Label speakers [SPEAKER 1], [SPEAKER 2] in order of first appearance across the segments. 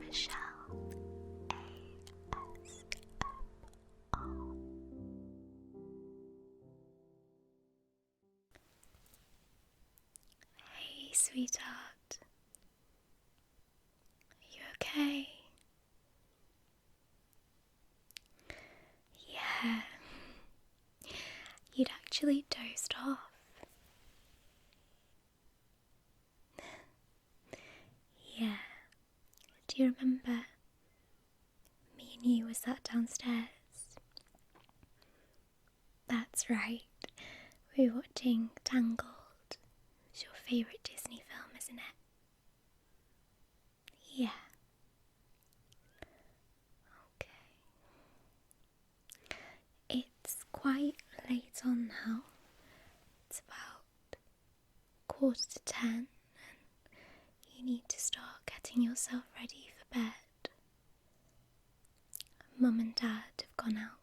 [SPEAKER 1] Michelle ASMR. Hey sweetheart, are you okay? Yeah, you'd actually dozed off. Yeah, do you remember? Me and you were sat downstairs. That's right, we were watching Tangled. It's your favourite Disney film, isn't it? Yeah. Okay. It's quite late on now. It's about 9:45 and you need to start getting yourself ready for bed. Mum and Dad have gone out.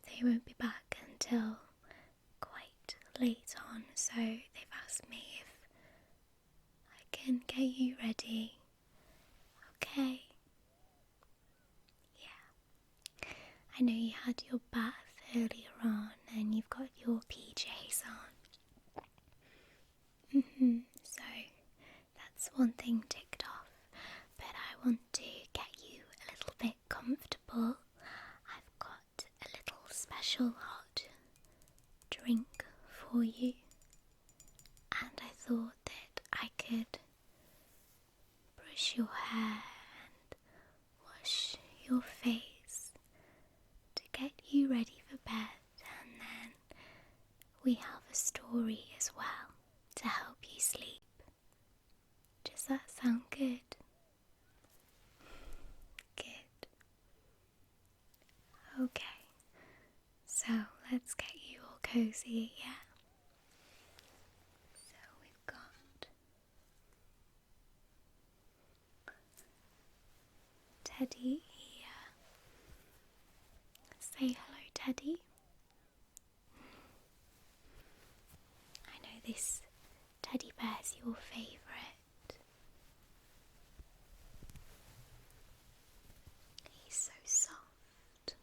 [SPEAKER 1] They won't be back until quite late on, so they've asked me if I can get you ready. Okay? Yeah. I know you had your bath earlier on and you've got your PJs on. So that's one thing ticked off, but I want to get you a little bit comfortable. I've got a little special hot drink for you, and I thought that I could brush your hair and wash your face to get you ready for bed, and then we have a story as well to help you sleep. Does that sound good? Good. Okay, so let's get you all cozy, yeah? So we've got Teddy here. Say hello, Teddy. I know this teddy bear's your favourite. He's so soft.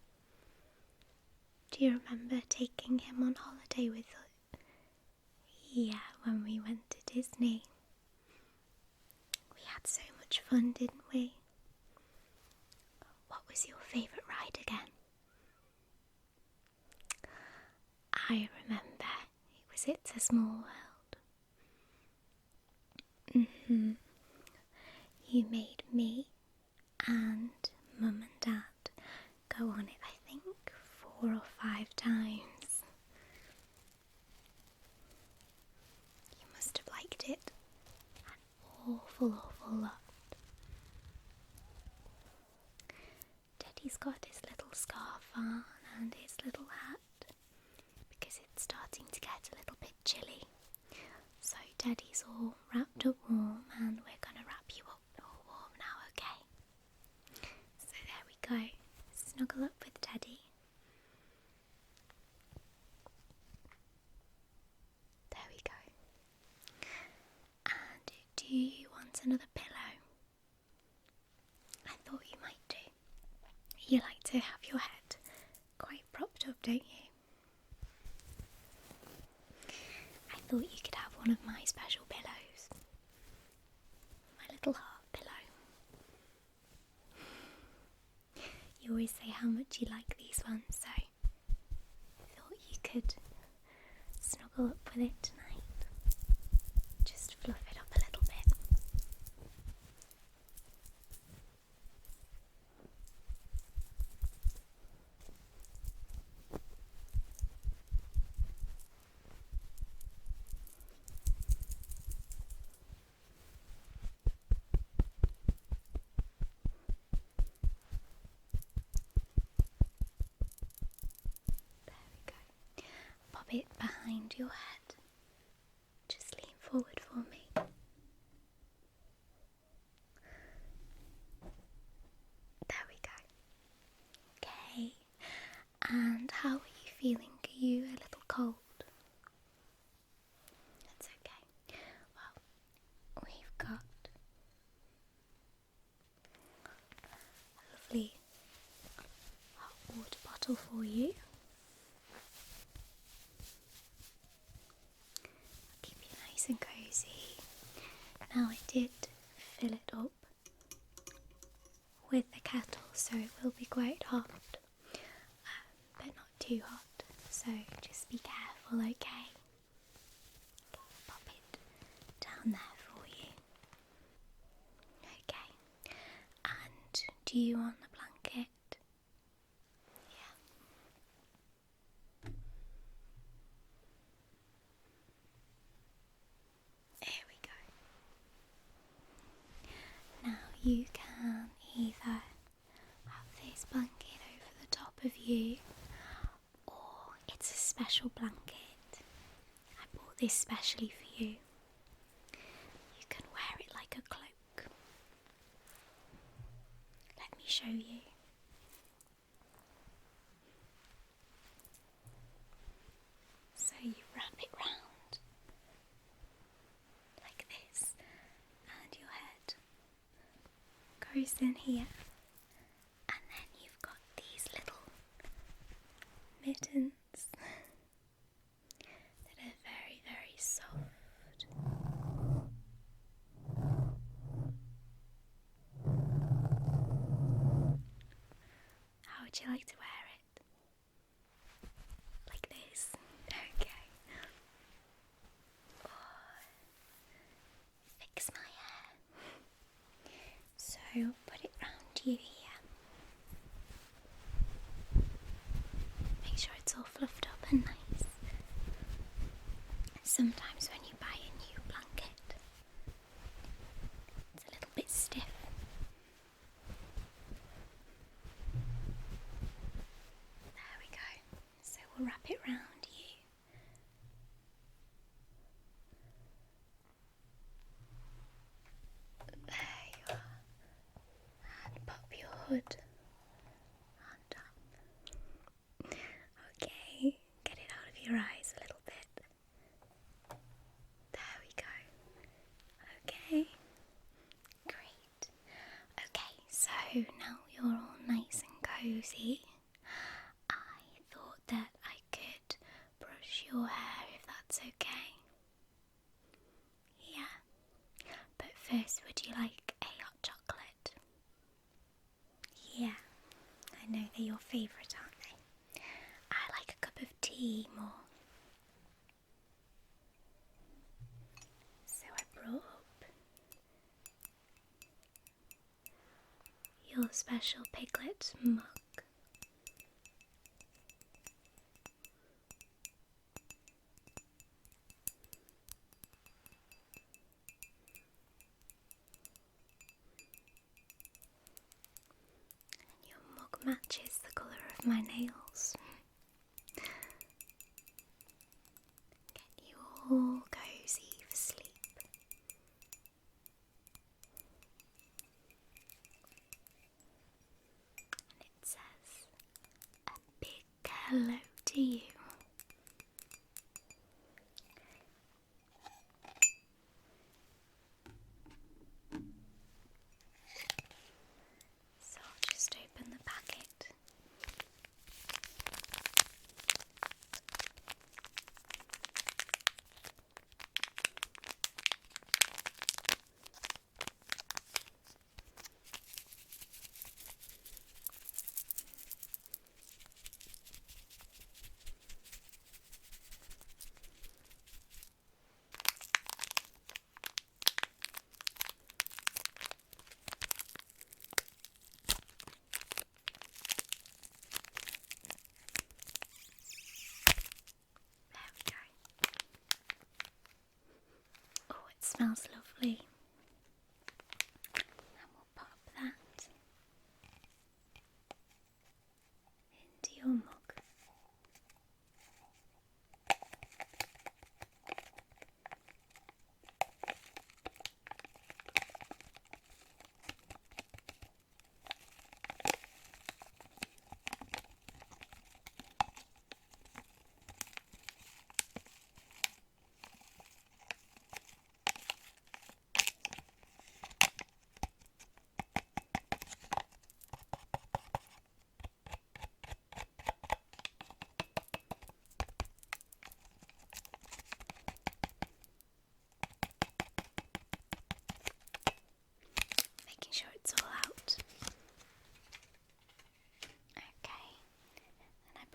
[SPEAKER 1] Do you remember taking him on holiday with us? Yeah, when we went to Disney. We had so much fun, didn't we? What was your favourite ride again? I remember. It was It's a Small World. You made me and Mum and Dad go on it, I think, 4 or 5 times. You must have liked it an awful lot. Teddy's got his little scarf on and his little hat because it's starting to get a little bit chilly. So Teddy's all wrapped up warm and we're going to wrap you up all warm now, okay? So there we go. Snuggle up with Teddy. There we go. And do you want another pillow? I thought you might do. You like to have your head quite propped up, don't you? I thought you could have one of my special pillows. My little heart pillow. You always say how much you like these ones, so I thought you could snuggle up with it tonight. Just fluff it up a little bit. Pop it behind your head. Just lean forward for me. There we go. Okay. And how are you feeling? Are you a little cold? That's okay. Well, we've got settle for you. Keep you nice and cozy. Now I did fill it up with the kettle, so it will be quite hot, but not too hot, so just be careful, okay? Pop it down there for you. Okay, and do you want the blanket? Yeah. Here we go. Now you can either have this blanket over the top of you, or it's a special blanket. I bought this specially for you. You can wear it like a cloak. Let me show you. So you wrap it round like this, and your head goes in here, and then you've got these little mittens that are very, very soft. How would you like to wear it? Like this? Okay. Oh, fix my hair. So put it round you here. Make sure it's all fluffed up and nice. Sometimes when you buy a new blanket, it's a little bit stiff. There we go. So we'll wrap it round you. There you are. And pop your hood on top. Okay, get it out of your eyes a little bit. There we go. Okay, great. Okay, so now you're all nice and cozy. I thought that I could brush your hair if that's okay. Yeah, but first, would you like a hot chocolate? Yeah, I know they're your favourite, aren't they? I like a cup of tea more. So I brought up your special piglet mug. And your mug matches the colour of my nails. Get you all cozy for sleep. And it says a big hello to you. So I'll just open the packet.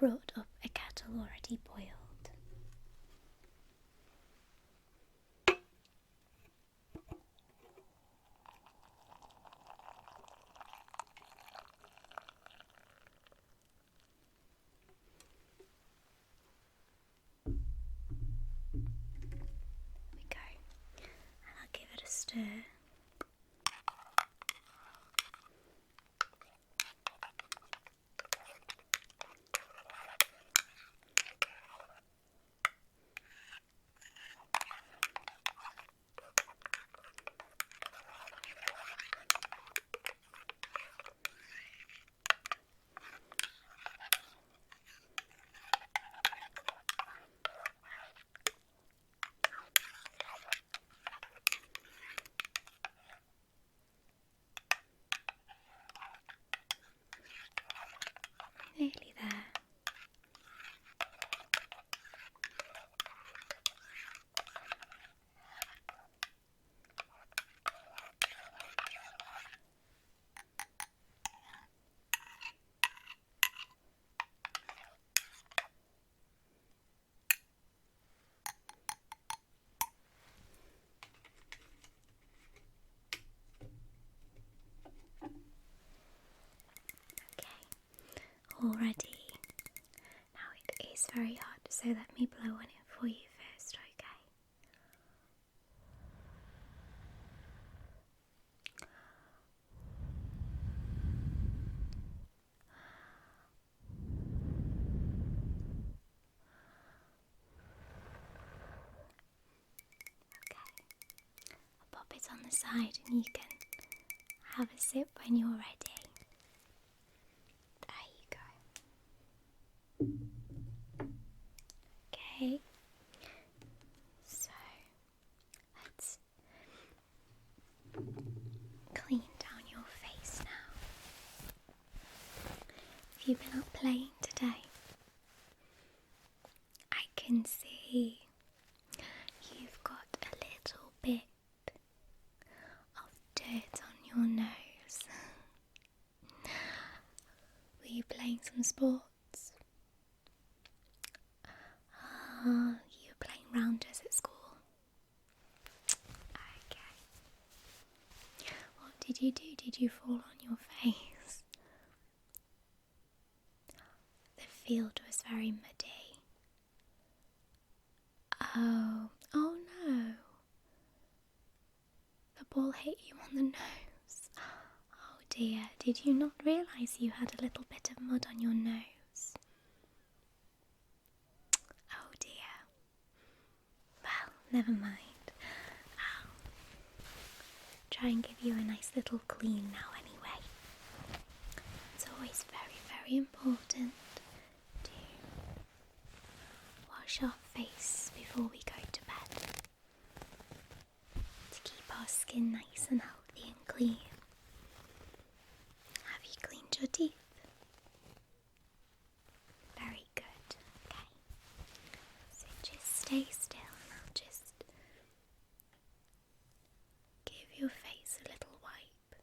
[SPEAKER 1] brought up a kettle already boiled. There we go. And I'll give it a stir. Nearly there. Already. Now it is very hot, so let me blow on it for you first, okay? Okay. I'll pop it on the side and you can have a sip when you're ready. Okay, so let's clean down your face now. Have you been out playing today? I can see you've got a little bit of dirt on your nose. Were you playing some sports? You were playing rounders at school. Okay. What did you do? Did you fall on your face? The field was very muddy. Oh no. The ball hit you on the nose. Oh dear, did you not realise you had a little bit of mud on your nose? Never mind. I'll try and give you a nice little clean now anyway. It's always very, very important to wash our face before we go to bed, to keep our skin nice and healthy and clean. Have you cleaned your teeth? Very good. Okay. So just stay still. Your face a little wipe.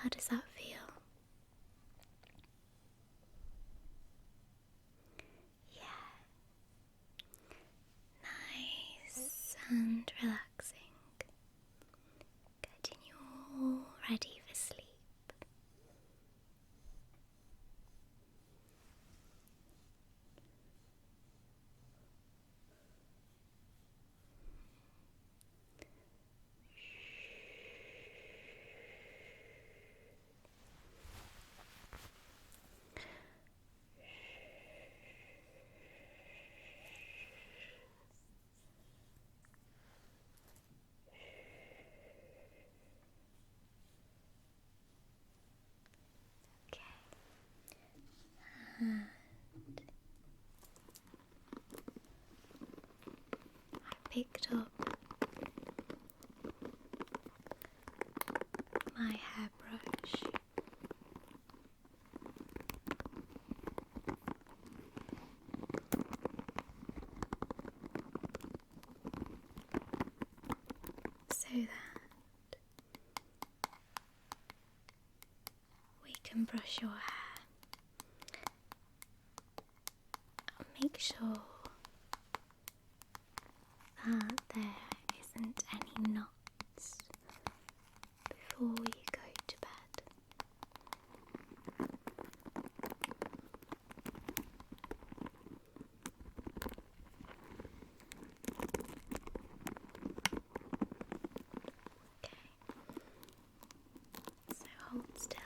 [SPEAKER 1] How does that feel? Yeah. Nice and relaxing. Getting you all ready for sleep. my hairbrush. So that we can brush your hair and make sure that there isn't any knots before you go to bed. Okay, so hold still.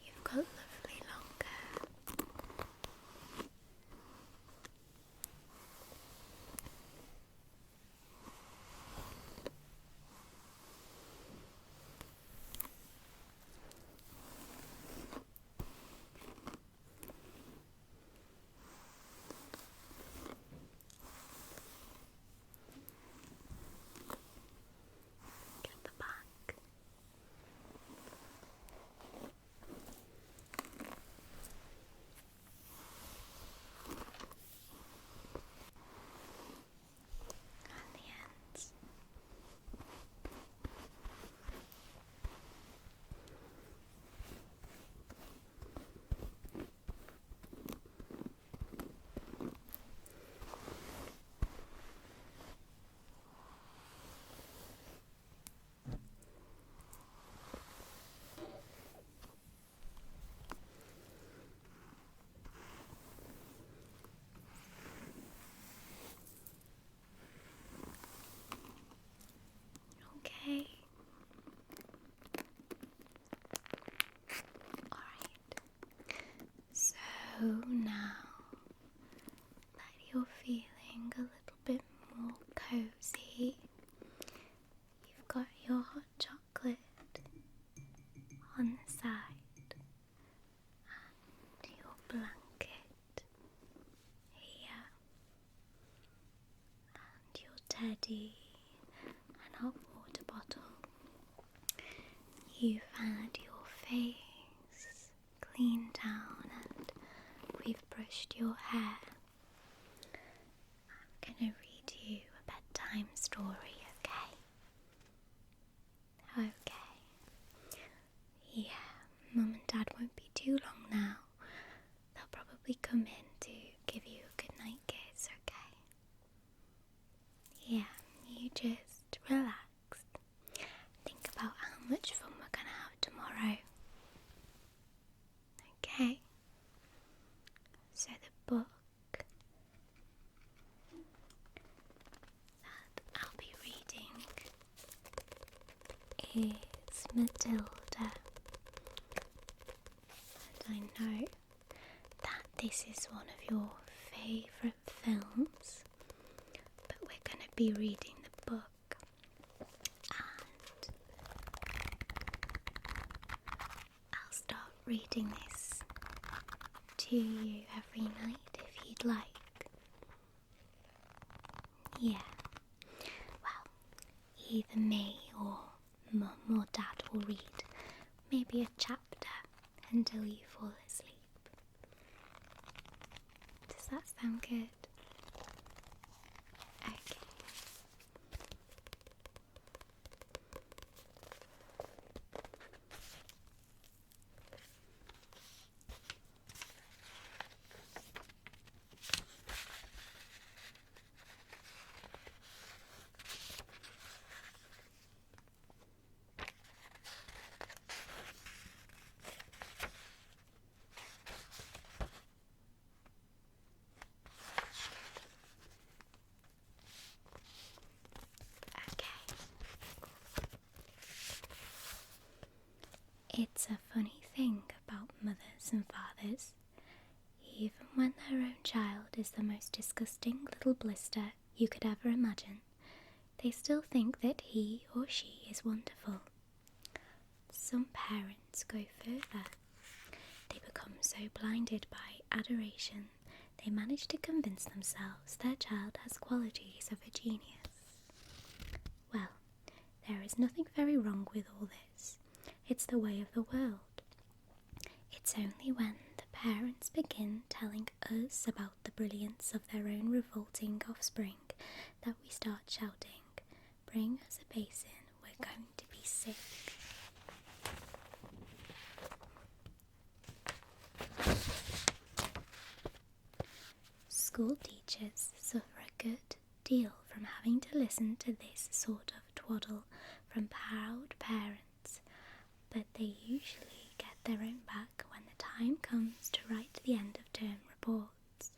[SPEAKER 1] You've got lovely long hair. Get the back. And the ends. Okay. Alright. So now that you're feeling a little bit more cozy, you've got your hot chocolate on the side and your blanket here and your teddy and hot water bottle. You've had your face cleaned down and we've brushed your hair. I'm gonna read you a bedtime story, okay? Okay. Yeah, Mum and Dad won't be too long now. They'll probably come in to give you a good night kiss, okay? Yeah, you just relax. Think about how much fun we're gonna have tomorrow. Okay? So the book that I'll be reading is Matilda. And I know that this is one of your favourite films, but we're going to be reading the book, and I'll start reading this to you every night if you'd like. Yeah, well, either me or Mum or Dad will read maybe a chapter until you fall asleep. Does that sound good? Okay. It's a funny thing about mothers and fathers. Even when their own child is the most disgusting little blister you could ever imagine, they still think that he or she is wonderful. Some parents go further become so blinded by adoration, they manage to convince themselves their child has qualities of a genius. Well, there is nothing very wrong with all this. It's the way of the world. It's only when the parents begin telling us about the brilliance of their own revolting offspring that we start shouting, "Bring us a basin, we're going to be sick." School teachers suffer a good deal from having to listen to this sort of twaddle from proud parents, but they usually get their own back when the time comes to write the end of term reports.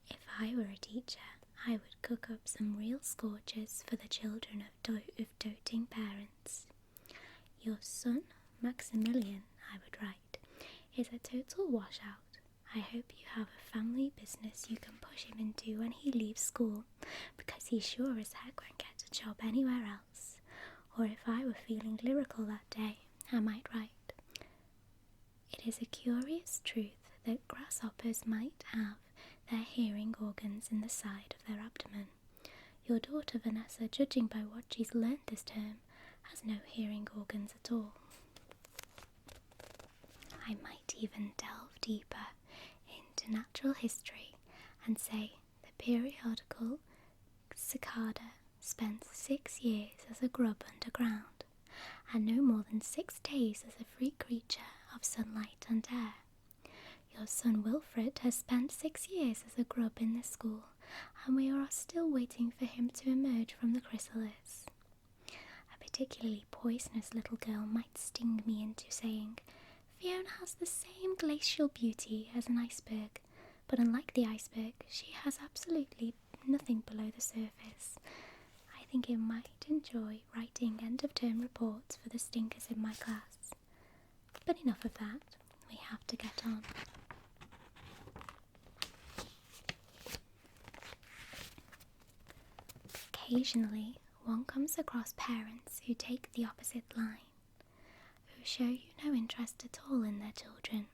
[SPEAKER 1] If I were a teacher, I would cook up some real scorchers for the children of doting parents. "Your son, Maximilian," I would write, "is a total washout. I hope you have a family business you can push him into when he leaves school, because he sure as heck won't get a job anywhere else." Or if I were feeling lyrical that day, I might write, "It is a curious truth that grasshoppers might have their hearing organs in the side of their abdomen. Your daughter Vanessa, judging by what she's learned this term, has no hearing organs at all." I might even delve deeper into natural history and say the periodical cicada spent 6 years as a grub underground, and no more than 6 days as a free creature of sunlight and air. Your son Wilfred has spent 6 years as a grub in this school, and we are still waiting for him to emerge from the chrysalis. A particularly poisonous little girl might sting me into saying, "Fiona has the same glacial beauty as an iceberg, but unlike the iceberg, she has absolutely nothing below the surface." I think it might enjoy writing end-of-term reports for the stinkers in my class. But enough of that, we have to get on. Occasionally, one comes across parents who take the opposite line, who show you no interest at all in their children,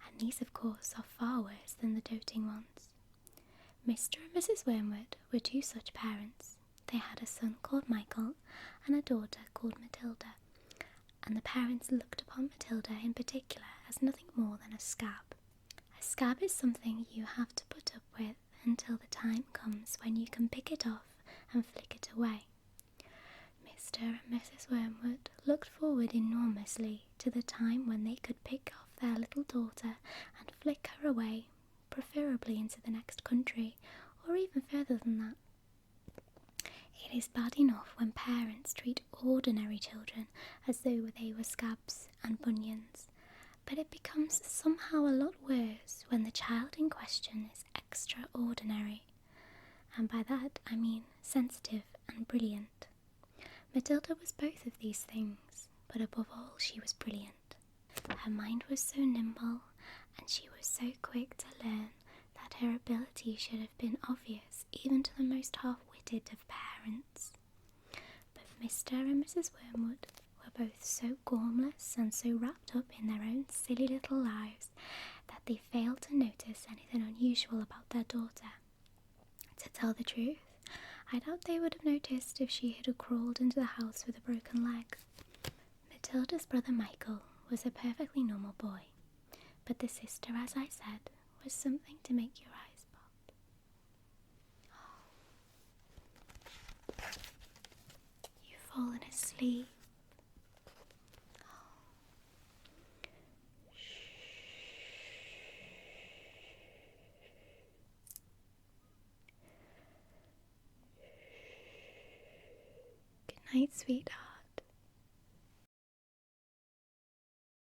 [SPEAKER 1] and these of course are far worse than the doting ones. Mr. and Mrs. Wormwood were 2 such parents. They had a son called Michael and a daughter called Matilda, and the parents looked upon Matilda in particular as nothing more than a scab. A scab is something you have to put up with until the time comes when you can pick it off and flick it away. Mr. and Mrs. Wormwood looked forward enormously to the time when they could pick off their little daughter and flick her away, preferably into the next country, or even further than that. It is bad enough when parents treat ordinary children as though they were scabs and bunions, but it becomes somehow a lot worse when the child in question is extraordinary, and by that I mean sensitive and brilliant. Matilda was both of these things, but above all she was brilliant. Her mind was so nimble, and she was so quick to learn that her ability should have been obvious even to the most half-witted of parents. But Mr. and Mrs. Wormwood were both so gormless and so wrapped up in their own silly little lives that they failed to notice anything unusual about their daughter. To tell the truth, I doubt they would have noticed if she had crawled into the house with a broken leg. Matilda's brother Michael was a perfectly normal boy, but the sister, as I said, was something to make your eyes pop. You've fallen asleep. Good night, sweetheart.